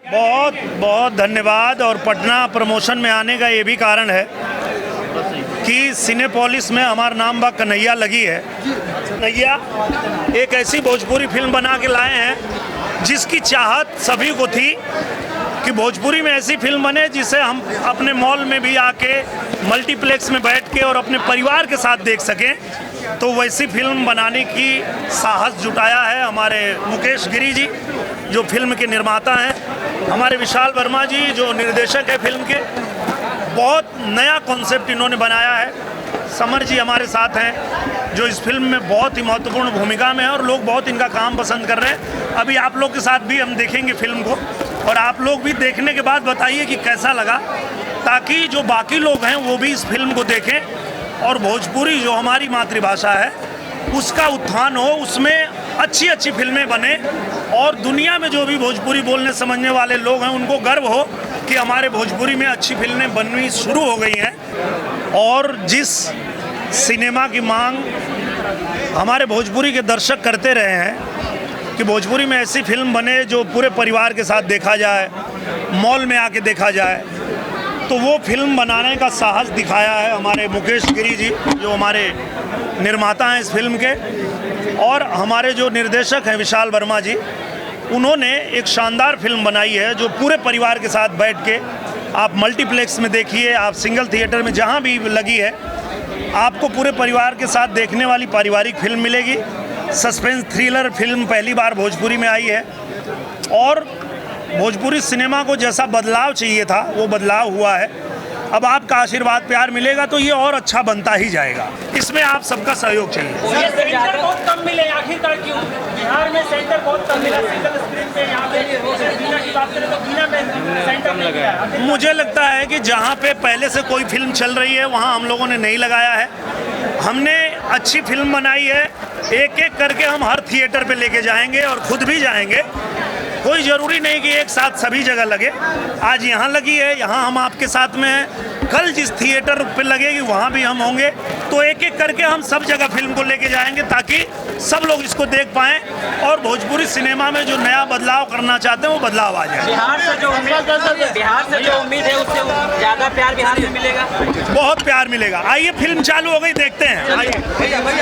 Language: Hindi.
बहुत बहुत धन्यवाद। और पटना प्रमोशन में आने का ये भी कारण है कि सिनेपोलिस में हमारा नाम बा कन्हैया लगी है। कन्हैया एक ऐसी भोजपुरी फिल्म बना के लाए हैं जिसकी चाहत सभी को थी कि भोजपुरी में ऐसी फिल्म बने जिसे हम अपने मॉल में भी आके मल्टीप्लेक्स में बैठ के और अपने परिवार के साथ देख सकें। तो वैसी फिल्म बनाने की साहस जुटाया है हमारे मुकेश गिरी जी जो फिल्म के निर्माता हैं, हमारे विशाल वर्मा जी जो निर्देशक है फिल्म के। बहुत नया कॉन्सेप्ट इन्होंने बनाया है। समर जी हमारे साथ हैं जो इस फिल्म में बहुत ही महत्वपूर्ण भूमिका में है और लोग बहुत इनका काम पसंद कर रहे हैं। अभी आप लोग के साथ भी हम देखेंगे फिल्म को और आप लोग भी देखने के बाद बताइए कि कैसा लगा, ताकि जो बाकी लोग हैं वो भी इस फिल्म को देखें और भोजपुरी जो हमारी मातृभाषा है उसका उत्थान हो, उसमें अच्छी अच्छी फिल्में बने और दुनिया में जो भी भोजपुरी बोलने समझने वाले लोग हैं उनको गर्व हो कि हमारे भोजपुरी में अच्छी फिल्में बननी शुरू हो गई हैं। और जिस सिनेमा की मांग हमारे भोजपुरी के दर्शक करते रहे हैं कि भोजपुरी में ऐसी फिल्म बने जो पूरे परिवार के साथ देखा जाए, मॉल में आके देखा जाए, तो वो फिल्म बनाने का साहस दिखाया है हमारे मुकेश गिरी जी जो हमारे निर्माता हैं इस फिल्म के, और हमारे जो निर्देशक हैं विशाल वर्मा जी। उन्होंने एक शानदार फिल्म बनाई है जो पूरे परिवार के साथ बैठ के आप मल्टीप्लेक्स में देखिए, आप सिंगल थिएटर में जहां भी लगी है आपको पूरे परिवार के साथ देखने वाली पारिवारिक फिल्म मिलेगी। सस्पेंस थ्रिलर फिल्म पहली बार भोजपुरी में आई है और भोजपुरी सिनेमा को जैसा बदलाव चाहिए था वो बदलाव हुआ है। अब आपका आशीर्वाद प्यार मिलेगा तो ये और अच्छा बनता ही जाएगा। इसमें आप सबका सहयोग चाहिए। सेंटर बहुत कम मिले, आखिरकार क्यों? बिहार में सेंटर बहुत कम मिला सिंगल स्क्रीन पे। यहाँ पे बीना की बात करें तो बीना में सेंटर नहीं लगा। मुझे लगता है कि जहाँ पे पहले से कोई फिल्म चल रही है वहाँ हम लोगों ने नहीं लगाया है। हमने अच्छी फिल्म बनाई है, एक एक करके हम हर थिएटर पे लेके जाएंगे और खुद भी जाएंगे। कोई ज़रूरी नहीं कि एक साथ सभी जगह लगे। आज यहाँ लगी है, यहाँ हम आपके साथ में हैं, कल जिस थिएटर पे लगेगी वहाँ भी हम होंगे। तो एक एक करके हम सब जगह फिल्म को लेके जाएंगे ताकि सब लोग इसको देख पाएँ और भोजपुरी सिनेमा में जो नया बदलाव करना चाहते हैं वो बदलाव आ जाए। बिहार से जो उम्मीद है उससे ज़्यादा प्यार बिहार में मिलेगा। बहुत प्यार मिलेगा। आइए फिल्म चालू हो गई, देखते हैं। आइए।